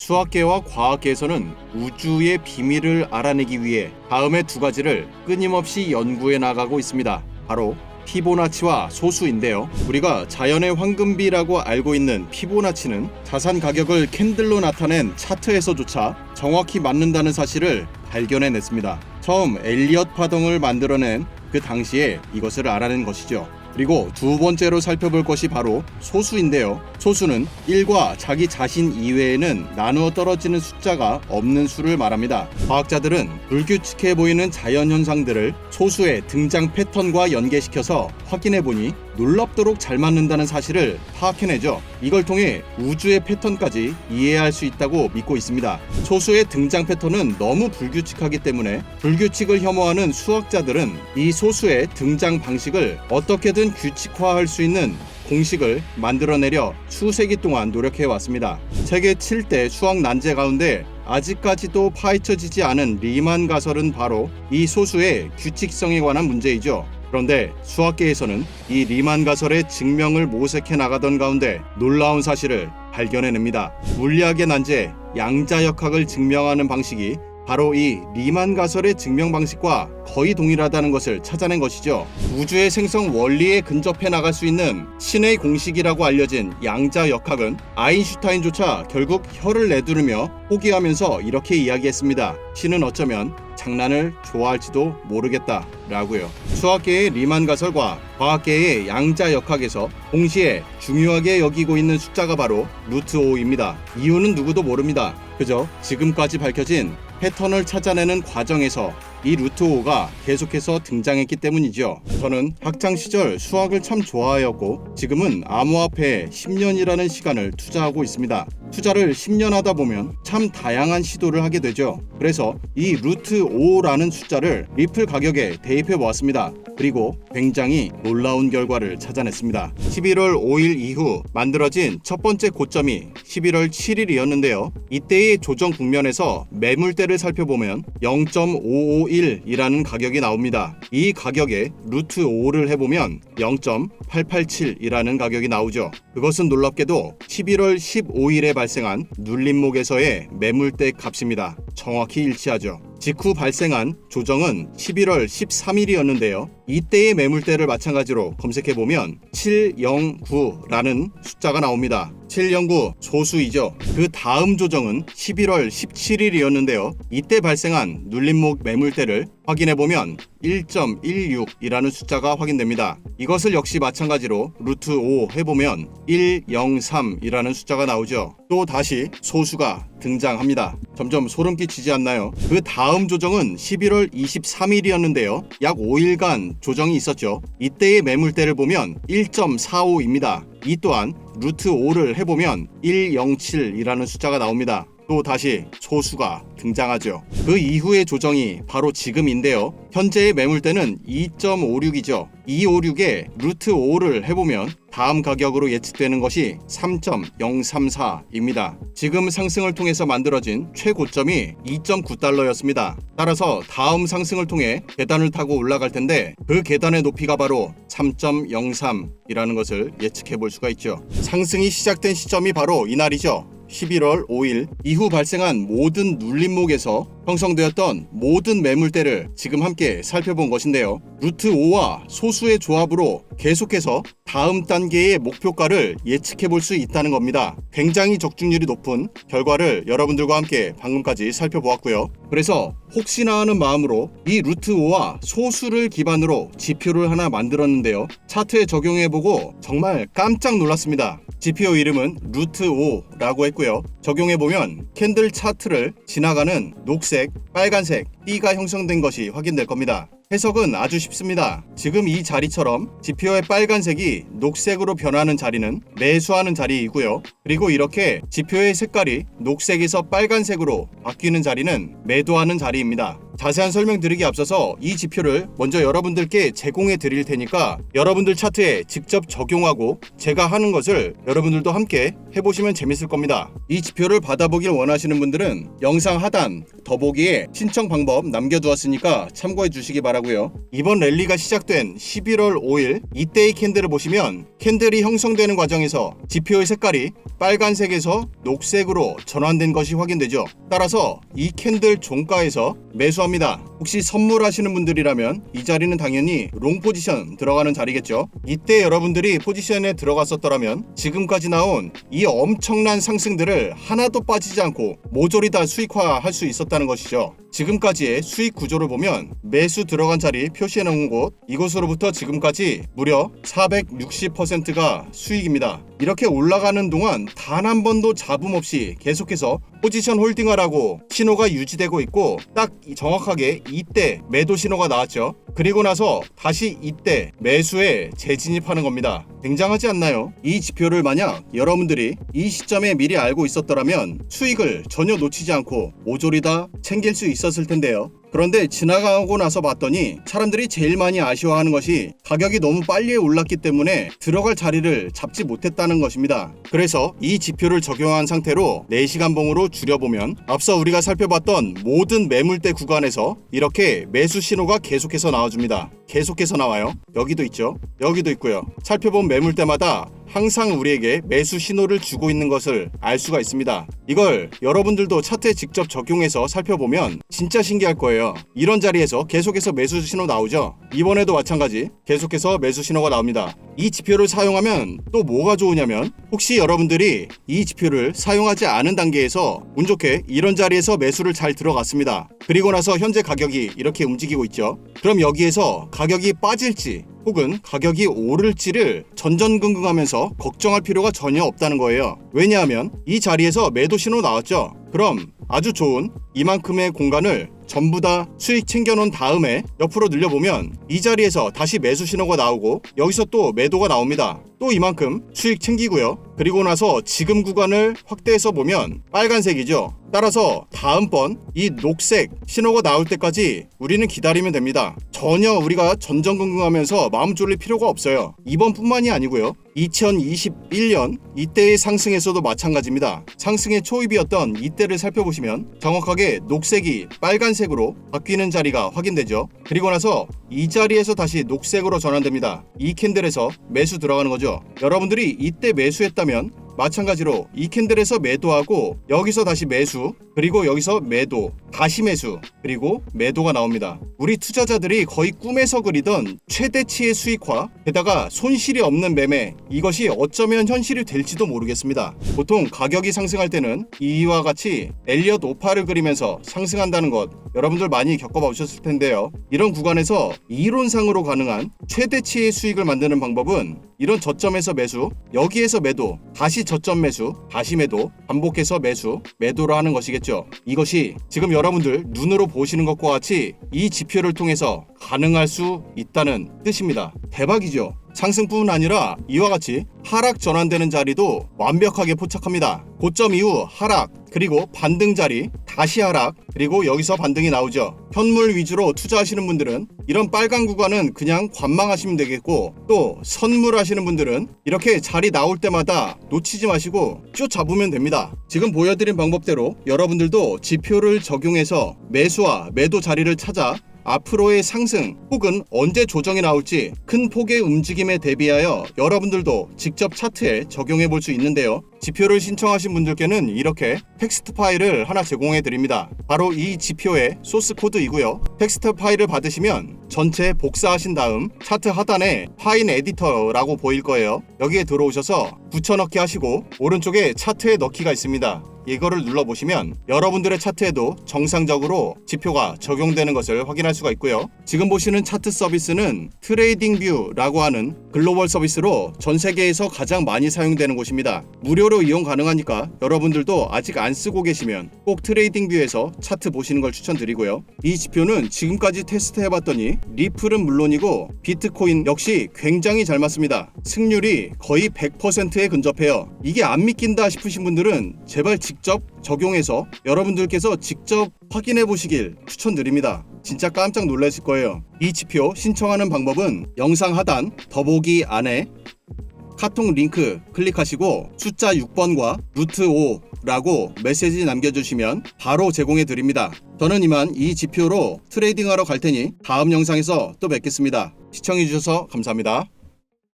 수학계와 과학계에서는 우주의 비밀을 알아내기 위해 다음의 두 가지를 끊임없이 연구해 나가고 있습니다. 바로 피보나치와 소수인데요. 우리가 자연의 황금비라고 알고 있는 피보나치는 자산 가격을 캔들로 나타낸 차트에서조차 정확히 맞는다는 사실을 발견해냈습니다. 처음 엘리엇 파동을 만들어낸 그 당시에 이것을 알아낸 것이죠. 그리고 두 번째로 살펴볼 것이 바로 소수인데요. 소수는 1과 자기 자신 이외에는 나누어 떨어지는 숫자가 없는 수를 말합니다. 과학자들은 불규칙해 보이는 자연현상들을 소수의 등장 패턴과 연계시켜서 확인해보니 놀랍도록 잘 맞는다는 사실을 파악해내죠. 이걸 통해 우주의 패턴까지 이해할 수 있다고 믿고 있습니다. 소수의 등장 패턴은 너무 불규칙하기 때문에 불규칙을 혐오하는 수학자들은 이 소수의 등장 방식을 어떻게든 규칙화할 수 있는 공식을 만들어내려 수세기 동안 노력해왔습니다. 세계 7대 수학 난제 가운데 아직까지도 파헤쳐지지 않은 리만 가설은 바로 이 소수의 규칙성에 관한 문제이죠. 그런데 수학계에서는 이 리만 가설의 증명을 모색해 나가던 가운데 놀라운 사실을 발견해냅니다. 물리학의 난제 양자역학을 증명하는 방식이 바로 이 리만 가설의 증명 방식과 거의 동일하다는 것을 찾아낸 것이죠. 우주의 생성 원리에 근접해 나갈 수 있는 신의 공식이라고 알려진 양자역학은 아인슈타인조차 결국 혀를 내두르며 포기하면서 이렇게 이야기했습니다. 신은 어쩌면 장난을 좋아할지도 모르겠다 라고요. 수학계의 리만 가설과 과학계의 양자역학에서 동시에 중요하게 여기고 있는 숫자가 바로 루트 5입니다. 이유는 누구도 모릅니다. 그저 지금까지 밝혀진 패턴을 찾아내는 과정에서 이 루트 5가 계속해서 등장했기 때문이죠. 저는 학창시절 수학을 참 좋아하였고 지금은 암호화폐에 10년이라는 시간을 투자하고 있습니다. 투자를 10년 하다 보면 참 다양한 시도를 하게 되죠. 그래서 이 루트 5라는 숫자를 리플 가격에 대입해 보았습니다. 그리고 굉장히 놀라운 결과를 찾아냈습니다. 11월 5일 이후 만들어진 첫 번째 고점이 11월 7일이었는데요. 이때의 조정 국면에서 매물대를 살펴보면 0.551이라는 가격이 나옵니다. 이 가격에 루트 5를 해보면 0.887이라는 가격이 나오죠. 그것은 놀랍게도 11월 15일에 발생한 눌림목에서의 매물대 값입니다. 정확히 일치하죠. 직후 발생한 조정은 11월 13일이었는데요. 이때의 매물대를 마찬가지로 검색해보면 709라는 숫자가 나옵니다. 709 소수이죠. 그 다음 조정은 11월 17일이었는데요. 이때 발생한 눌림목 매물대를 확인해보면 1.16이라는 숫자가 확인됩니다. 이것을 역시 마찬가지로 루트 5 해보면 103이라는 숫자가 나오죠. 또 다시 소수가 등장합니다. 점점 소름 끼치지 않나요? 그 다음 조정은 11월 23일이었는데요. 약 5일간 조정이 있었죠. 이때의 매물대를 보면 1.45입니다. 이 또한 루트 5를 해보면 107이라는 숫자가 나옵니다. 또 다시 소수가 등장하죠. 그 이후의 조정이 바로 지금인데요. 현재의 매물대는 2.56이죠. 256에 루트 5를 해보면 다음 가격으로 예측되는 것이 3.034입니다. 지금 상승을 통해서 만들어진 최고점이 2.9달러였습니다. 따라서 다음 상승을 통해 계단을 타고 올라갈 텐데 그 계단의 높이가 바로 3.03이라는 것을 예측해 볼 수가 있죠. 상승이 시작된 시점이 바로 이날이죠. 11월 5일 이후 발생한 모든 눌림목에서 형성되었던 모든 매물대를 지금 함께 살펴본 것인데요. 루트 5와 소수의 조합으로 계속해서 다음 단계의 목표가를 예측해 볼 수 있다는 겁니다. 굉장히 적중률이 높은 결과를 여러분들과 함께 방금까지 살펴보았고요. 그래서 혹시나 하는 마음으로 이 루트 5와 소수를 기반으로 지표를 하나 만들었는데요. 차트에 적용해보고 정말 깜짝 놀랐습니다. 지표 이름은 루트 5라고 했고요. 적용해보면 캔들 차트를 지나가는 녹색, 빨간색 띠가 형성된 것이 확인될 겁니다. 해석은 아주 쉽습니다. 지금 이 자리처럼 지표의 빨간색이 녹색으로 변하는 자리는 매수하는 자리이고요. 그리고 이렇게 지표의 색깔이 녹색에서 빨간색으로 바뀌는 자리는 매도하는 자리입니다. 자세한 설명드리기 앞서서 이 지표를 먼저 여러분들께 제공해 드릴 테니까 여러분들 차트에 직접 적용하고 제가 하는 것을 여러분들도 함께 해보시면 재밌을 겁니다. 이 지표를 받아보길 원하시는 분들은 영상 하단 더보기에 신청 방법 남겨두었으니까 참고해 주시기 바라고요. 이번 랠리가 시작된 11월 5일 이때의 캔들을 보시면 캔들이 형성되는 과정에서 지표의 색깔이 빨간색에서 녹색으로 전환된 것이 확인되죠. 따라서 이 캔들 종가에서 매수합니다. 혹시 선물하시는 분들이라면 이 자리는 당연히 롱 포지션 들어가는 자리겠죠. 이때 여러분들이 포지션에 들어갔었더라면 지금까지 나온 이 엄청난 상승들을 하나도 빠지지 않고 모조리 다 수익화할 수 있었다는 것이죠. 지금까지의 수익 구조를 보면 매수 들어간 자리 표시해 놓은 곳, 이곳으로부터 지금까지 무려 460%가 수익입니다. 이렇게 올라가는 동안 단 한 번도 잡음 없이 계속해서 포지션 홀딩하라고 신호가 유지되고 있고, 딱 정확하게 이때 매도 신호가 나왔죠. 그리고 나서 다시 이때 매수에 재진입하는 겁니다. 굉장하지 않나요? 이 지표를 만약 여러분들이 이 시점에 미리 알고 있었더라면 수익을 전혀 놓치지 않고 모조리 다 챙길 수 있었을 텐데요. 그런데 지나가고 나서 봤더니 사람들이 제일 많이 아쉬워하는 것이 가격이 너무 빨리 올랐기 때문에 들어갈 자리를 잡지 못했다는 것입니다. 그래서 이 지표를 적용한 상태로 4시간 봉으로 줄여보면 앞서 우리가 살펴봤던 모든 매물대 구간에서 이렇게 매수 신호가 계속해서 나와줍니다. 계속해서 나와요. 여기도 있죠. 여기도 있고요. 살펴본 매물대마다 항상 우리에게 매수 신호를 주고 있는 것을 알 수가 있습니다. 이걸 여러분들도 차트에 직접 적용해서 살펴보면 진짜 신기할 거예요. 이런 자리에서 계속해서 매수 신호 나오죠. 이번에도 마찬가지 계속해서 매수 신호가 나옵니다. 이 지표를 사용하면 또 뭐가 좋으냐면, 혹시 여러분들이 이 지표를 사용하지 않은 단계에서 운 좋게 이런 자리에서 매수를 잘 들어갔습니다. 그리고 나서 현재 가격이 이렇게 움직이고 있죠. 그럼 여기에서 가격이 빠질지 혹은 가격이 오를지를 전전긍긍하면서 걱정할 필요가 전혀 없다는 거예요. 왜냐하면 이 자리에서 매도 신호 나왔죠. 그럼 아주 좋은 이만큼의 공간을 전부 다 수익 챙겨놓은 다음에 옆으로 늘려보면 이 자리에서 다시 매수 신호가 나오고 여기서 또 매도가 나옵니다. 또 이만큼 수익 챙기고요. 그리고 나서 지금 구간을 확대해서 보면 빨간색이죠. 따라서 다음번 이 녹색 신호가 나올 때까지 우리는 기다리면 됩니다. 전혀 우리가 전전긍긍하면서 마음 졸릴 필요가 없어요. 이번뿐만이 아니고요. 2021년 이때의 상승에서도 마찬가지입니다. 상승의 초입이었던 이때를 살펴보시면 정확하게 녹색이 빨간색으로 바뀌는 자리가 확인되죠. 그리고 나서 이 자리에서 다시 녹색으로 전환됩니다. 이 캔들에서 매수 들어가는 거죠. 여러분들이 이때 매수했다면 마찬가지로 이 캔들에서 매도하고 여기서 다시 매수, 그리고 여기서 매도, 다시 매수, 그리고 매도가 나옵니다. 우리 투자자들이 거의 꿈에서 그리던 최대치의 수익화, 게다가 손실이 없는 매매, 이것이 어쩌면 현실이 될지도 모르겠습니다. 보통 가격이 상승할 때는 이와 같이 엘리엇 오파를 그리면서 상승한다는 것 여러분들 많이 겪어보셨을 텐데요. 이런 구간에서 이론상으로 가능한 최대치의 수익을 만드는 방법은 이런 저점에서 매수, 여기에서 매도, 다시 저점 매수, 다시 매도, 반복해서 매수, 매도를 하는 것이겠죠. 이것이 지금 여러분들 눈으로 보시는 것과 같이 이 지표를 통해서 가능할 수 있다는 뜻입니다. 대박이죠. 상승뿐 아니라 이와 같이 하락 전환되는 자리도 완벽하게 포착합니다. 고점 이후 하락, 그리고 반등 자리, 다시 하락, 그리고 여기서 반등이 나오죠. 현물 위주로 투자하시는 분들은 이런 빨간 구간은 그냥 관망하시면 되겠고, 또 선물 하시는 분들은 이렇게 자리 나올 때마다 놓치지 마시고 쭉 잡으면 됩니다. 지금 보여드린 방법대로 여러분들도 지표를 적용해서 매수와 매도 자리를 찾아 앞으로의 상승 혹은 언제 조정이 나올지 큰 폭의 움직임에 대비하여 여러분들도 직접 차트에 적용해 볼 수 있는데요. 지표를 신청하신 분들께는 이렇게 텍스트 파일을 하나 제공해 드립니다. 바로 이 지표의 소스 코드이고요. 텍스트 파일을 받으시면 전체 복사하신 다음 차트 하단에 파일 에디터라고 보일 거예요. 여기에 들어오셔서 붙여넣기 하시고 오른쪽에 차트에 넣기가 있습니다. 이거를 눌러보시면 여러분들의 차트에도 정상적으로 지표가 적용되는 것을 확인할 수가 있고요. 지금 보시는 차트 서비스는 트레이딩뷰라고 하는 글로벌 서비스로 전 세계에서 가장 많이 사용되는 곳입니다. 무료로 이용 가능하니까 여러분들도 아직 안 쓰고 계시면 꼭 트레이딩뷰에서 차트 보시는 걸 추천드리고요. 이 지표는 지금까지 테스트 해봤더니 리플은 물론이고 비트코인 역시 굉장히 잘 맞습니다. 승률이 거의 100%에 근접해요. 이게 안 믿긴다 싶으신 분들은 제발 직접 적용해서 여러분들께서 직접 확인해 보시길 추천드립니다. 진짜 깜짝 놀라실 거예요. 이 지표 신청하는 방법은 영상 하단 더보기 안에 카톡 링크 클릭하시고 숫자 6번과 루트 5라고 메시지 남겨주시면 바로 제공해 드립니다. 저는 이만 이 지표로 트레이딩하러 갈 테니 다음 영상에서 또 뵙겠습니다. 시청해 주셔서 감사합니다.